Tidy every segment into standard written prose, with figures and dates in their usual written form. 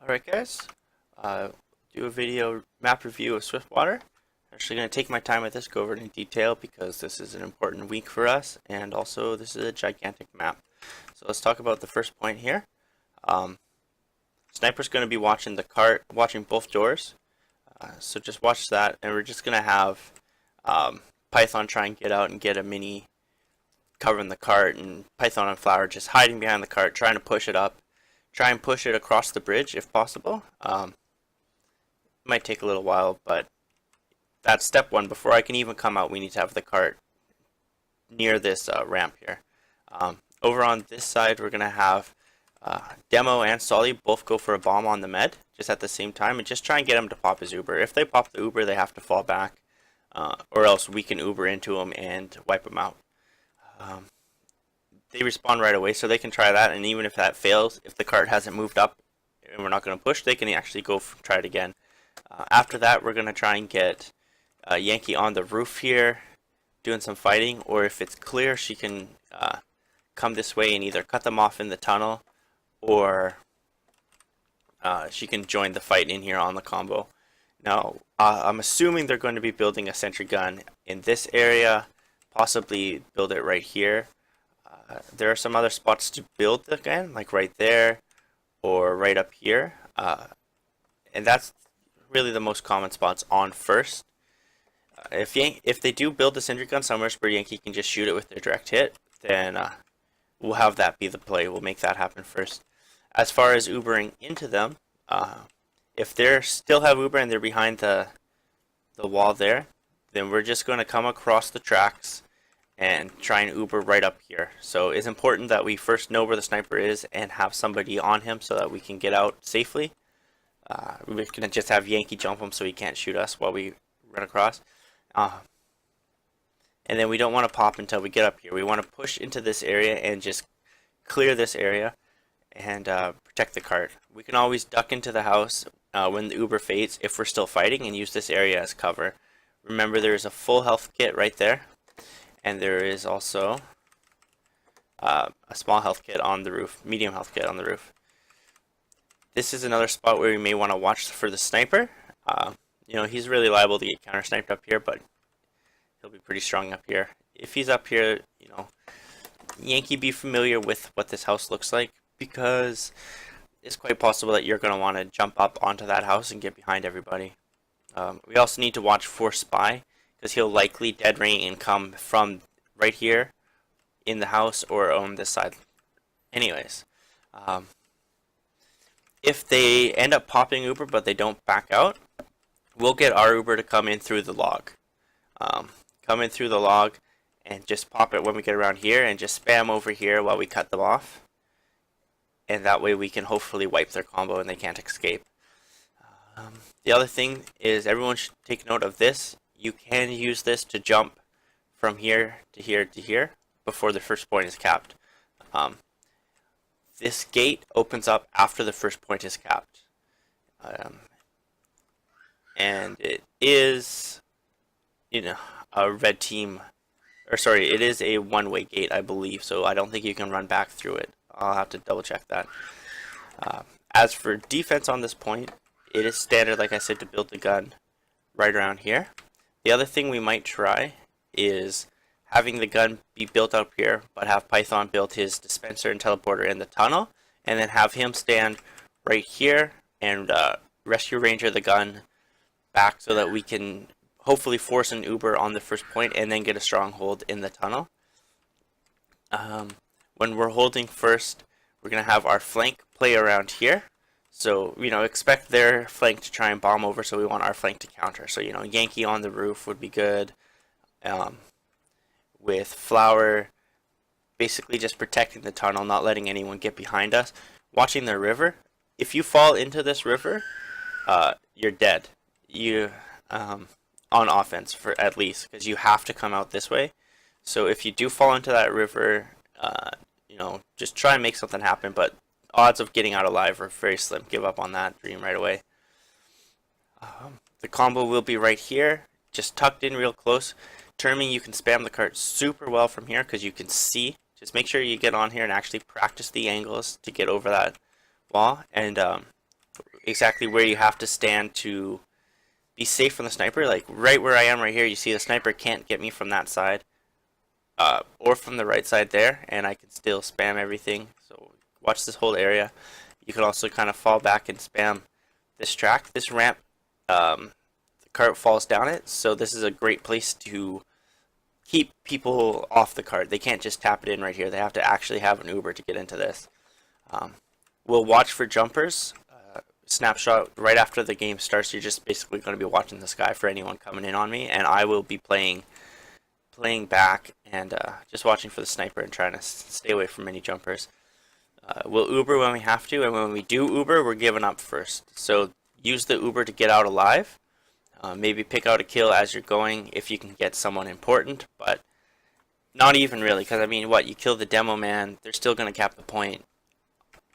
Alright guys, do a video map review of Swiftwater. I'm actually going to take my time with this, go over it in detail because this is an important week for us, and also this is a gigantic map. So let's talk about the first point here. Sniper's going to be watching the cart, watching both doors, so just watch that, and we're just going to have Python try and get out and get a mini covering the cart, and Python and Flower just hiding behind the cart, trying to push it up. Try and push it across the bridge if possible. Might take a little while, but that's step one. Before I can even come out, we need to have the cart near this ramp here. Over on this side, we're going to have Demo and Solly both go for a bomb on the med, just at the same time, and just try and get him to pop his Uber. If they pop the Uber, they have to fall back, or else we can Uber into him and wipe him out. They respawn right away, so they can try that, and even if that fails, if the cart hasn't moved up and we're not going to push, they can actually go try it again. After that, we're going to try and get Yankee on the roof here doing some fighting, or if it's clear, she can come this way and either cut them off in the tunnel, or she can join the fight in here on the combo. Now, I'm assuming they're going to be building a sentry gun in this area, possibly build it right here. There are some other spots to build the gun, like right there or right up here, and that's really the most common spots on first. If they do build the sentry gun somewhere where Yankee can just shoot it with their direct hit, then we'll have that be the play. We'll make that happen first. As far as Ubering into them, if they still have Uber and they're behind the wall there, then we're just going to come across the tracks and try and Uber right up here. So it's important that we first know where the sniper is and have somebody on him so that we can get out safely. We're going to just have Yankee jump him so he can't shoot us while we run across. And then we don't want to pop until we get up here. We want to push into this area and just clear this area and protect the cart. We can always duck into the house when the Uber fades if we're still fighting, and use this area as cover. Remember, there's a full health kit right there. And there is also a small health kit on the roof, medium health kit on the roof. This is another spot where we may want to watch for the sniper. You know, he's really liable to get counter sniped up here, but he'll be pretty strong up here. If he's up here, you know, Yankee, be familiar with what this house looks like, because it's quite possible that you're going to want to jump up onto that house and get behind everybody. We also need to watch for Spy, because he'll likely dead ring and come from right here in the house or on this side. Anyways, if they end up popping Uber but they don't back out, we'll get our Uber to come in through the log. Come in through the log and just pop it when we get around here, and just spam over here while we cut them off. And that way we can hopefully wipe their combo and they can't escape. The other thing is, everyone should take note of this. You can use this to jump from here to here to here before the first point is capped. This gate opens up after the first point is capped. And it is, you know, a red team, or sorry, it is a one-way gate, I believe, so I don't think you can run back through it. I'll have to double check that. As for defense on this point, it is standard, like I said, to build the gun right around here. The other thing we might try is having the gun be built up here, but have Python build his dispenser and teleporter in the tunnel, and then have him stand right here and rescue ranger the gun back so that we can hopefully force an Uber on the first point and then get a stronghold in the tunnel. When we're holding first, we're going to have our flank play around here. So, you know, expect their flank to try and bomb over, so we want our flank to counter. So, you know, Yankee on the roof would be good. With Flower, basically just protecting the tunnel, not letting anyone get behind us. Watching the river. If you fall into this river, you're dead. You on offense, for at least, because you have to come out this way. So if you do fall into that river, you know, just try and make something happen, but odds of getting out alive are very slim. Give up on that dream right away. The combo will be right here, just tucked in real close. Terming, you can spam the cart super well from here because you can see. Just make sure you get on here and actually practice the angles to get over that wall. And exactly where you have to stand to be safe from the sniper. Like right where I am right here, you see the sniper can't get me from that side or from the right side there, and I can still spam everything. So watch this whole area. You can also kind of fall back and spam this track. This ramp, the cart falls down it, so this is a great place to keep people off the cart. They can't just tap it in right here. They have to actually have an Uber to get into this. We'll watch for jumpers. Snapshot right after the game starts. You're just basically going to be watching the sky for anyone coming in on me, and I will be playing back and just watching for the sniper and trying to stay away from any jumpers. We'll Uber when we have to, and when we do Uber, we're giving up first. So use the Uber to get out alive. Maybe pick out a kill as you're going if you can get someone important, but not even really, because I mean, what, you kill the demo man, they're still going to cap the point.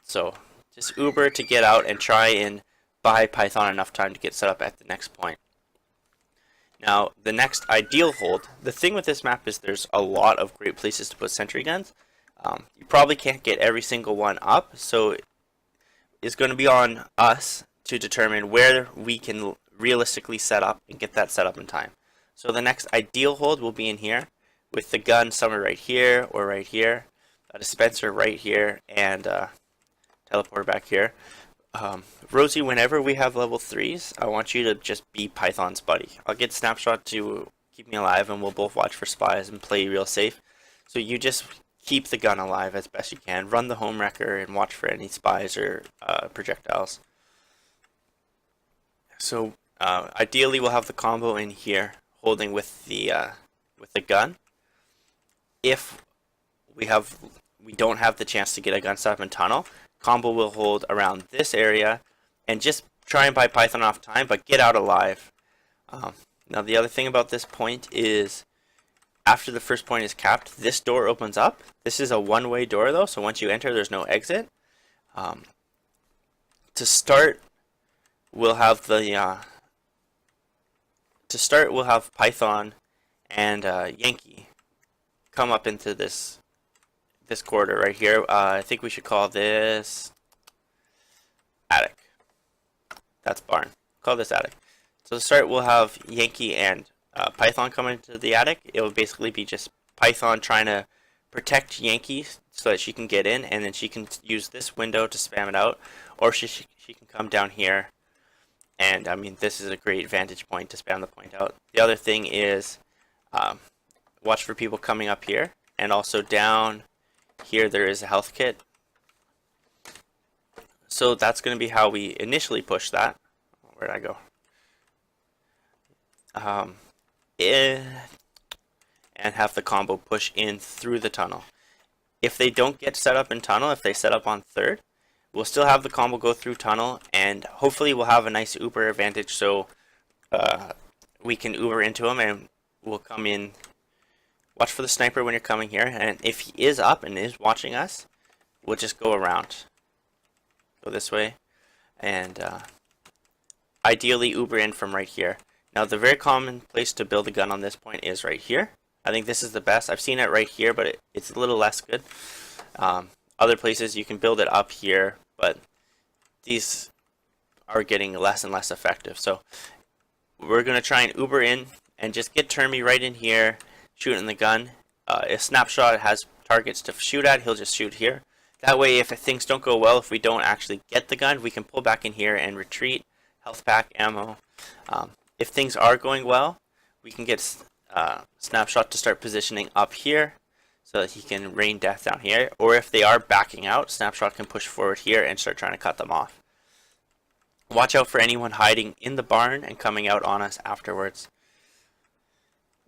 So just Uber to get out and try and buy Python enough time to get set up at the next point. Now, the next ideal hold, the thing with this map is there's a lot of great places to put sentry guns. You probably can't get every single one up, so it's going to be on us to determine where we can realistically set up and get that set up in time. So the next ideal hold will be in here, with the gun somewhere right here or right here, a dispenser right here, and teleporter back here. Rosie, whenever we have level 3s, I want you to just be Python's buddy. I'll get Snapshot to keep me alive, and we'll both watch for spies and play real safe. So you just keep the gun alive as best you can. Run the home wrecker and watch for any spies or projectiles. So ideally, we'll have the combo in here, holding with the gun. If we don't have the chance to get a gun set up in tunnel, combo will hold around this area and just try and buy Python off time, but get out alive. Now the other thing about this point is after the first point is capped, this door opens up. This is a one-way door though, so once you enter there's no exit. To start, we'll have Python and Yankee come up into this corridor right here. I think we should call this attic. That's barn. Call this attic. So to start, we'll have Yankee and Python come into the attic. It will basically be just Python trying to protect Yankee so that she can get in, and then she can use this window to spam it out, or she can come down here. And I mean, this is a great vantage point to spam the point out. The other thing is watch for people coming up here, and also down here there is a health kit. So that's going to be how we initially push that. Where'd I go? And have the combo push in through the tunnel. If they don't get set up in tunnel, if they set up on third, we'll still have the combo go through tunnel, and hopefully we'll have a nice Uber advantage, so we can Uber into them and we'll come in. Watch for the sniper when you're coming here, and if he is up and is watching us, we'll just go around. Go this way, and ideally Uber in from right here. Now the very common place to build a gun on this point is right here. I think this is the best. I've seen it right here, but it's a little less good. Other places you can build it up here, but these are getting less and less effective. So we're going to try and Uber in and just get Termy right in here, shooting the gun. If Snapshot has targets to shoot at, he'll just shoot here. That way, if things don't go well, if we don't actually get the gun, we can pull back in here and retreat, health pack, ammo. If things are going well, we can get Snapshot to start positioning up here so that he can rain death down here. Or if they are backing out, Snapshot can push forward here and start trying to cut them off. Watch out for anyone hiding in the barn and coming out on us afterwards.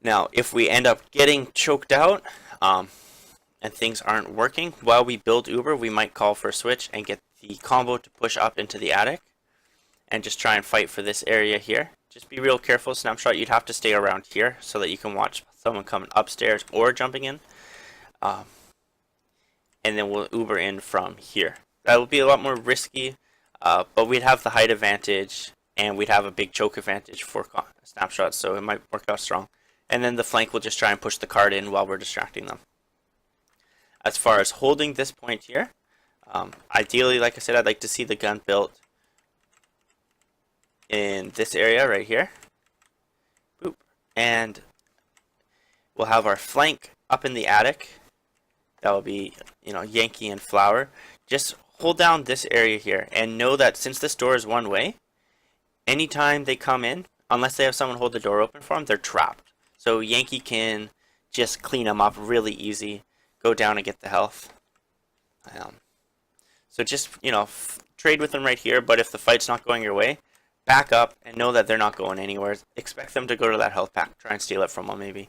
Now, if we end up getting choked out and things aren't working, while we build Uber, we might call for a switch and get the combo to push up into the attic and just try and fight for this area here. Just be real careful, Snapshot. You'd have to stay around here so that you can watch someone coming upstairs or jumping in. And then we'll Uber in from here. That would be a lot more risky, but we'd have the height advantage and we'd have a big choke advantage for Snapshot, so it might work out strong. And then the flank will just try and push the card in while we're distracting them. As far as holding this point here, ideally, like I said, I'd like to see the gun built in this area right here. Boop. And we'll have our flank up in the attic. That will be, Yankee and Flower. Just hold down this area here and know that since this door is one way, anytime they come in, unless they have someone hold the door open for them, they're trapped. So Yankee can just clean them up really easy, go down and get the health. So just, trade with them right here, but if the fight's not going your way, back up and know that they're not going anywhere. Expect them to go to that health pack. Try and steal it from them maybe.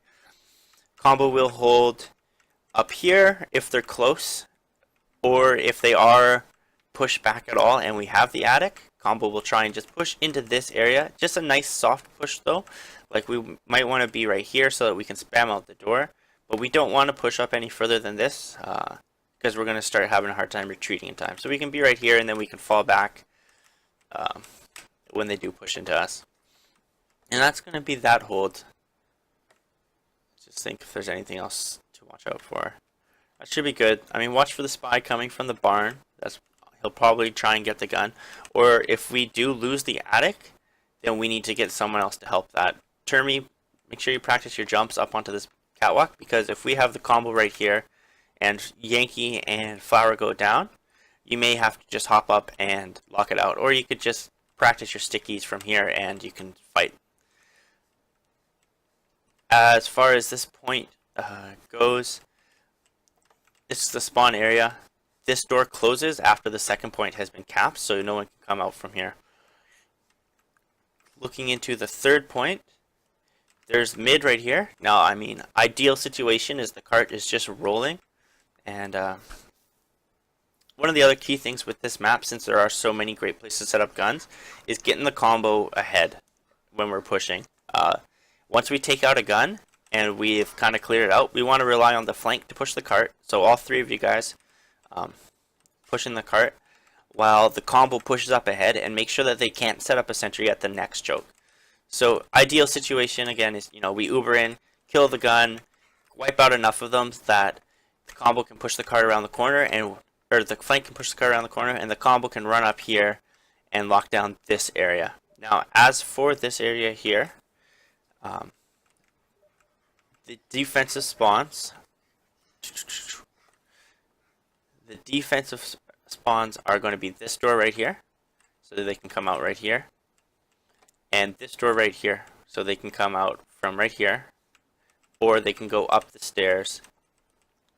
Combo will hold up here if they're close, or if they are pushed back at all and we have the attic, Combo will try and just push into this area. Just a nice soft push though. Like we might want to be right here so that we can spam out the door, but we don't want to push up any further than this because we're going to start having a hard time retreating in time. So we can be right here and then we can fall back when they do push into us. And that's going to be that hold. Just think if there's anything else to watch out for. That should be good. I mean, watch for the spy coming from the barn. He'll probably try and get the gun. Or if we do lose the attic, then we need to get someone else to help that. Termy, make sure you practice your jumps up onto this catwalk, because if we have the combo right here and Yankee and Flower go down, you may have to just hop up and lock it out. Or you could just practice your stickies from here and you can fight. As far as this point goes, this is the spawn area. This door closes after the second point has been capped, so no one can come out from here. Looking into the third point, there's mid right here. Now, I mean, ideal situation is the cart is just rolling. And one of the other key things with this map, since there are so many great places to set up guns, is getting the combo ahead when we're pushing. Once we take out a gun and we've kind of cleared it out, we want to rely on the flank to push the cart. So all three of you guys pushing the cart while the combo pushes up ahead, and make sure that they can't set up a sentry at the next choke. So ideal situation again is, we Uber in, kill the gun, wipe out enough of them that the combo can push the cart around the corner, or the flank can push the cart around the corner, and the combo can run up here and lock down this area. Now, as for this area here, the defensive spawns. The defensive spawns are going to be this door right here, so that they can come out right here, and this door right here, so they can come out from right here, or they can go up the stairs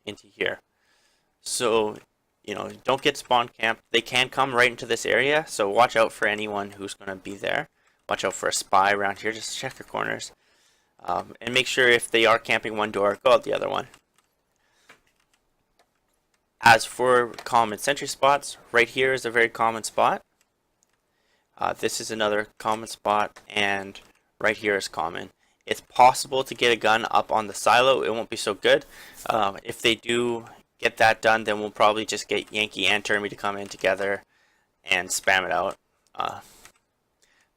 into here. So, don't get spawn camped. They can come right into this area, so watch out for anyone who's going to be there. Watch out for a spy around here. Just check your corners. And make sure if they are camping one door, go out the other one. As for common sentry spots, right here is a very common spot. This is another common spot, and right here is common. It's possible to get a gun up on the silo. It won't be so good. If they do get that done, then we'll probably just get Yankee and Termy to come in together and spam it out.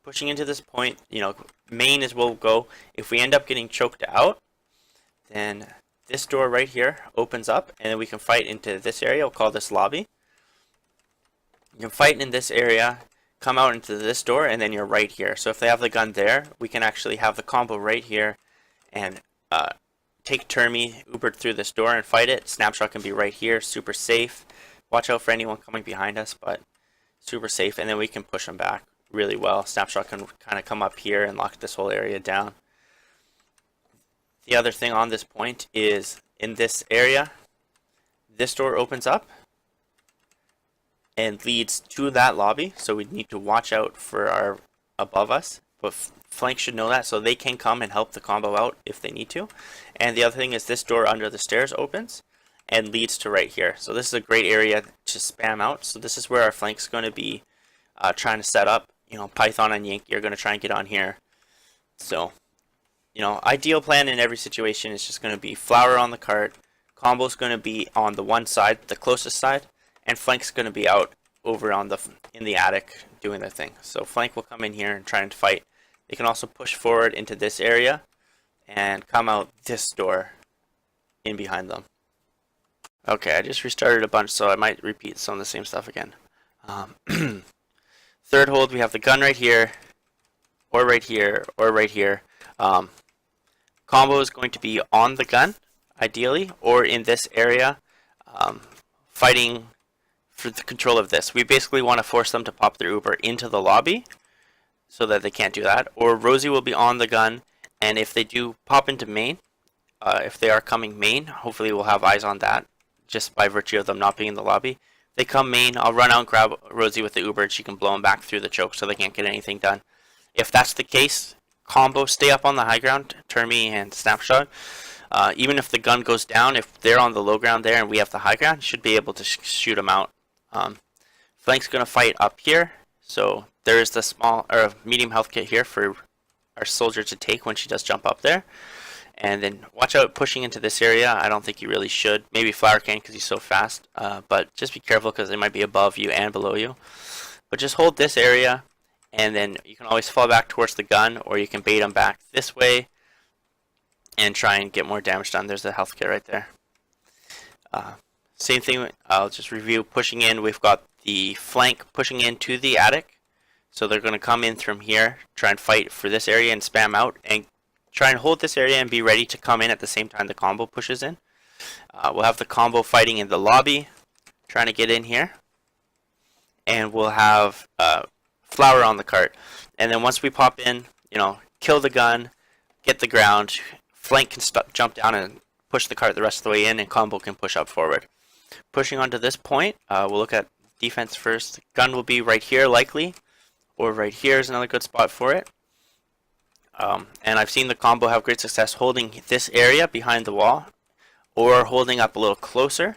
Pushing into this point, main is where we'll go. If we end up getting choked out, then this door right here opens up, and then we can fight into this area. We'll call this lobby. You can fight in this area, come out into this door, and then you're right here. So if they have the gun there, we can actually have the combo right here and take Termy, Uber through this door and fight it. Snapshot can be right here, super safe. Watch out for anyone coming behind us, but super safe, and then we can push them back really well. Snapshot can kind of come up here and lock this whole area down. The other thing on this point is in this area, this door opens up and leads to that lobby, so we need to watch out for our above us, but flank should know that, so they can come and help the combo out if they need to. And the other thing is this door under the stairs opens and leads to right here, so this is a great area to spam out. So this is where our flank's going to be trying to set up. Python and Yankee are going to try and get on here. So, ideal plan in every situation is just going to be Flower on the cart, combo's going to be on the one side, the closest side, and flank's going to be out over on in the attic doing their thing. So flank will come in here and try and fight. They can also push forward into this area and come out this door in behind them. Okay, I just restarted a bunch, so I might repeat some of the same stuff again. Third hold, we have the gun right here. or right here, or right here. Combo is going to be on the gun, ideally, or in this area, fighting for the control of this. We basically want to force them to pop their Uber into the lobby so that they can't do that. Or Rosie will be on the gun, and if they do pop into main, if they are coming main, hopefully we'll have eyes on that, just by virtue of them not being in the lobby. If they come main, I'll run out and grab Rosie with the Uber, and she can blow them back through the choke so they can't get anything done. If that's the case, combo, stay up on the high ground, Termi and Snapshot. Even if the gun goes down, if they're on the low ground there and we have the high ground, should be able to shoot them out. Flank's going to fight up here, so there is the small or medium health kit here for our soldier to take when she does jump up there. And then watch out pushing into this area. I don't think you really should. Maybe Flower can because he's so fast, but just be careful because they might be above you and below you. But just hold this area, and then you can always fall back towards the gun, or you can bait them back this way and try and get more damage done. There's the health kit right there. Same thing, I'll just review pushing in. We've got the flank pushing into the attic. So they're going to come in from here, try and fight for this area and spam out, and try and hold this area and be ready to come in at the same time the combo pushes in. We'll have the combo fighting in the lobby, trying to get in here. And we'll have Flower on the cart. And then once we pop in, kill the gun, get the ground, flank can jump down and push the cart the rest of the way in, and combo can push up forward. Pushing on to this point, we'll look at defense first. Gun will be right here likely, or right here is another good spot for it. And I've seen the combo have great success holding this area behind the wall, or holding up a little closer.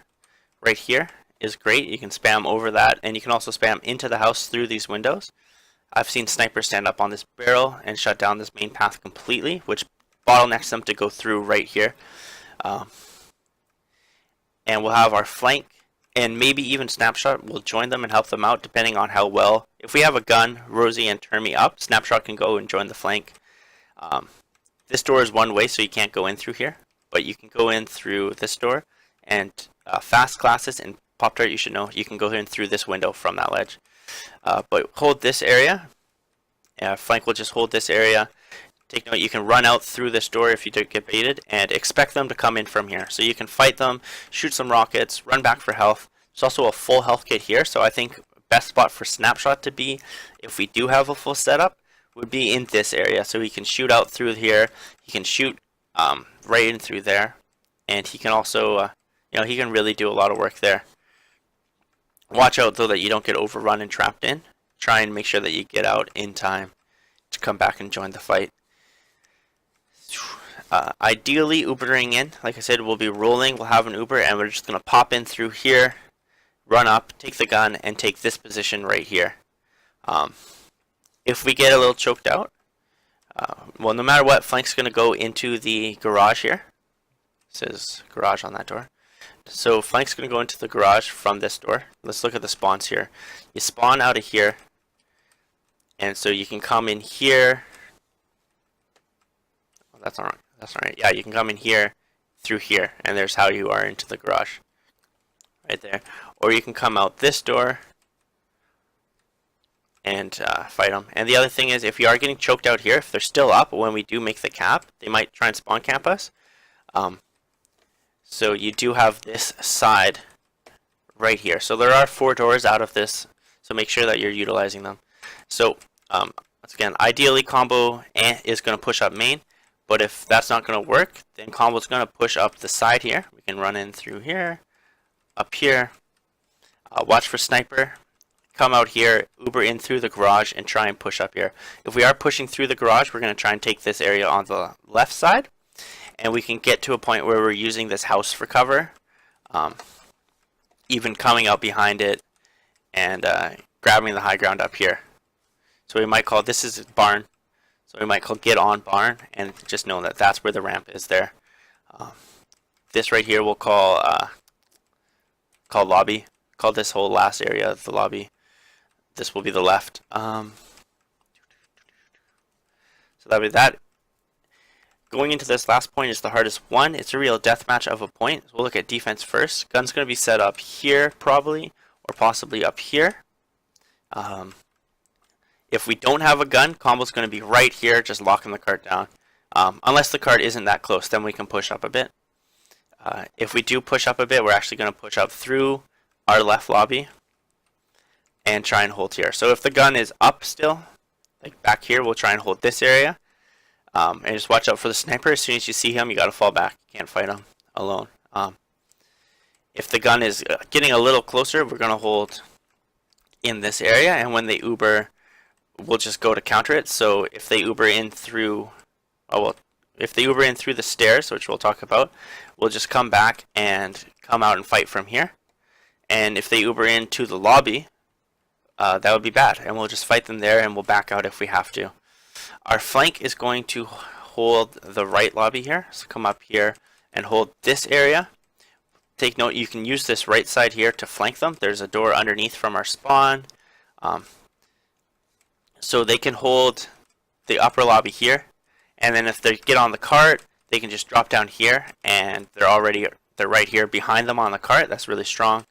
Right here is great. You can spam over that, and you can also spam into the house through these windows. I've seen snipers stand up on this barrel and shut down this main path completely, which bottlenecks them to go through right here. And we'll have our flank, and maybe even Snapshot will join them and help them out depending on how well. If we have a gun, Rosie and Termi up, Snapshot can go and join the flank. This door is one way, so you can't go in through here, but you can go in through this door, and fast classes and Pop-Tart, you should know, you can go in through this window from that ledge. But hold this area. Flank will just hold this area. Take note, you can run out through this door if you do get baited, and expect them to come in from here. So you can fight them, shoot some rockets, run back for health. There's also a full health kit here, so I think best spot for Snapshot to be, if we do have a full setup, would be in this area. So he can shoot out through here, he can shoot right in through there, and he can also, he can really do a lot of work there. Watch out though that you don't get overrun and trapped in. Try and make sure that you get out in time to come back and join the fight. Ideally, Ubering in, like I said, we'll be rolling, we'll have an Uber, and we're just going to pop in through here, run up, take the gun, and take this position right here. If we get a little choked out, well, no matter what, Flank's going to go into the garage here. It says garage on that door. So Flank's going to go into the garage from this door. Let's look at the spawns here. You spawn out of here, and so you can come in here. Oh, that's not right. That's not right. Yeah, you can come in here through here, and there's how you are into the garage. Right there. Or you can come out this door and fight them. And the other thing is, if you are getting choked out here, if they're still up when we do make the cap, they might try and spawn camp us. So you do have this side right here. So there are 4 doors out of this, so make sure that you're utilizing them. So once again, ideally combo is going to push up main, but if that's not going to work, then combo is going to push up the side here. We can run in through here, up here, watch for sniper, come out here, Uber in through the garage, and try and push up here. If we are pushing through the garage, we're going to try and take this area on the left side, and we can get to a point where we're using this house for cover, even coming out behind it and grabbing the high ground up here. So we might call, this is barn, so we might call get on barn, and just know that that's where the ramp is there. This right here we'll call lobby. Call this whole last area the lobby. This will be the left. So that'll be that. Going into this last point is the hardest one. It's a real deathmatch of a point. So we'll look at defense first. Gun's going to be set up here probably, or possibly up here. If we don't have a gun, combo's going to be right here, just locking the cart down. Unless the cart isn't that close, then we can push up a bit. If we do push up a bit, we're actually going to push up through our left lobby and try and hold here. So if the gun is up still, like back here, we'll try and hold this area. And just watch out for the sniper. As soon as you see him, you got to fall back. You can't fight him alone. If the gun is getting a little closer, we're going to hold in this area, and when they Uber, we'll just go to counter it. So if they Uber in through, if they Uber in through the stairs, which we'll talk about, we'll just come back and come out and fight from here. And if they Uber into the lobby, that would be bad, and we'll just fight them there, and we'll back out if we have to. Our flank is going to hold the right lobby here, so come up here and hold this area. Take note, you can use this right side here to flank them. There's a door underneath from our spawn. So they can hold the upper lobby here, and then if they get on the cart, they can just drop down here, and they're right here behind them on the cart. That's really strong.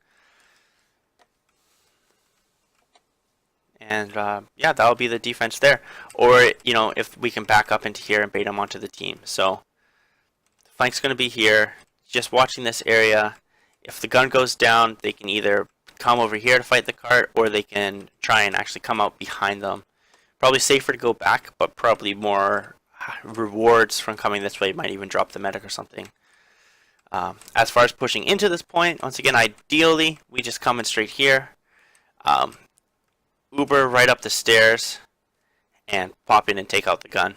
And yeah, that'll be the defense there. Or, you know, if we can back up into here and bait them onto the team. So the flank's going to be here. Just watching this area. If the gun goes down, they can either come over here to fight the cart, or they can try and actually come out behind them. Probably safer to go back, but probably more rewards from coming this way. You might even drop the medic or something. As far as pushing into this point, once again, ideally, we just come in straight here. Uber right up the stairs and pop in and take out the gun.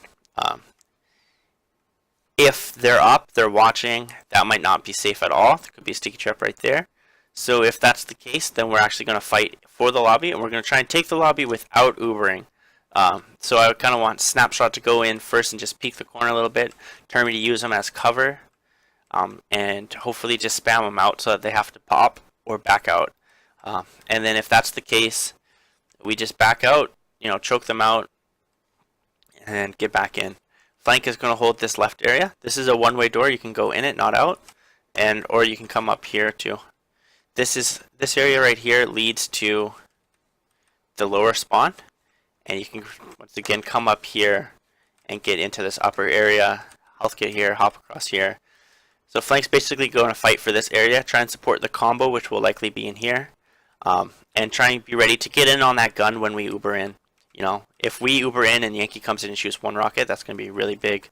If they're up, they're watching, that might not be safe at all. There could be a sticky trap right there. So if that's the case, then we're actually going to fight for the lobby, and we're going to try and take the lobby without Ubering. So I would kind of want Snapshot to go in first and just peek the corner a little bit, turn me to use them as cover, and hopefully just spam them out so that they have to pop or back out. And then if that's the case, we just back out, you know, choke them out, and get back in. Flank is going to hold this left area. This is a one-way door. You can go in it, not out, or you can come up here too. This area right here leads to the lower spawn, and you can once again come up here and get into this upper area. Health kit here, hop across here. So flank's basically going to fight for this area, try and support the combo, which will likely be in here, and try and be ready to get in on that gun when we Uber in. You know, if we Uber in and Yankee comes in and shoots one rocket, that's going to be really big.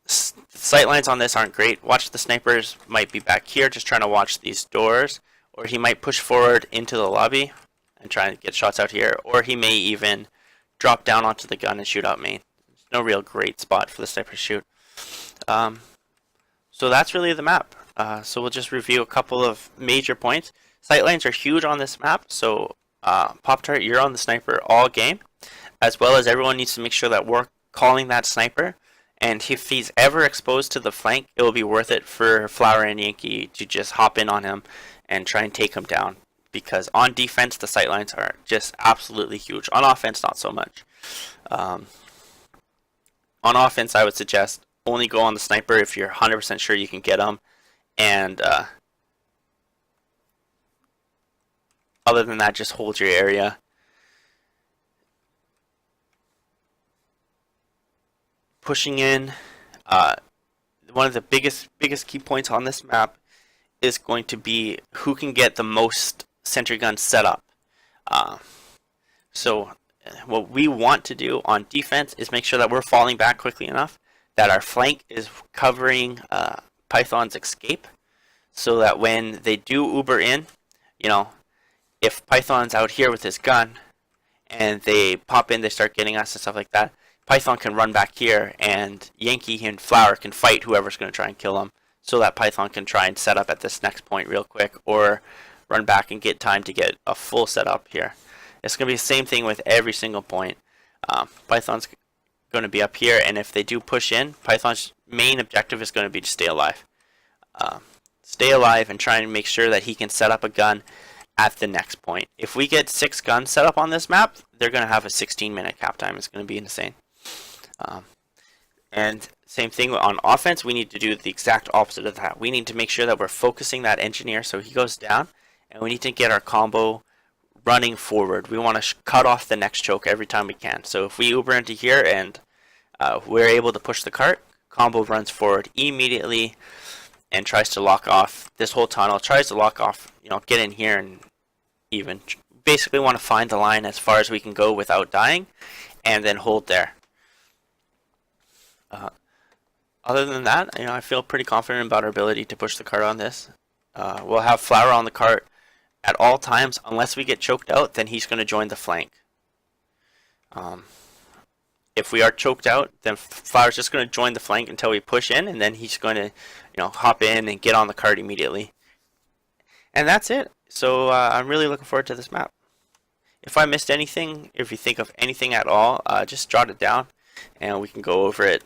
Sight lines on this aren't great. Watch the snipers might be back here just trying to watch these doors, or he might push forward into the lobby and try and get shots out here, or he may even drop down onto the gun and shoot out main. There's no real great spot for the sniper to shoot. So that's really the map. So we'll just review a couple of major points. Sight lines are huge on this map, so Pop-Tart, you're on the sniper all game, as well as everyone needs to make sure that we're calling that sniper, and if he's ever exposed to the flank, it will be worth it for Flower and Yankee to just hop in on him and try and take him down, because on defense, the sight lines are just absolutely huge. On offense, not so much. On offense, I would suggest only go on the sniper if you're 100% sure you can get him, and other than that, just hold your area. Pushing in, one of the biggest key points on this map is going to be who can get the most sentry guns set up. So what we want to do on defense is make sure that we're falling back quickly enough, that our flank is covering Python's escape, so that when they do Uber in, you know, if Python's out here with his gun and they pop in, they start getting us and stuff like that, Python can run back here, and Yankee and Flower can fight whoever's going to try and kill him, so that Python can try and set up at this next point real quick, or run back and get time to get a full setup here. It's going to be the same thing with every single point. Python's going to be up here, and if they do push in, Python's main objective is going to be to stay alive. Stay alive and try and make sure that he can set up a gun at the next point. If we get 6 guns set up on this map, they're going to have a 16-minute cap time. It's going to be insane. And same thing on offense, we need to do the exact opposite of that. We need to make sure that we're focusing that engineer so he goes down, and we need to get our combo running forward. We want to cut off the next choke every time we can. So if we Uber into here and we're able to push the cart, Combo runs forward immediately and tries to lock off this whole tunnel, tries to lock off, get in here and even basically want to find the line as far as we can go without dying and then hold there. Other than that, I feel pretty confident about our ability to push the cart on this. We'll have Flower on the cart at all times. Unless we get choked out, then he's going to join the flank. If we are choked out, then Flower's just going to join the flank until we push in, and then he's going to, hop in and get on the cart immediately. And that's it. So I'm really looking forward to this map. If I missed anything, if you think of anything at all, just jot it down, and we can go over it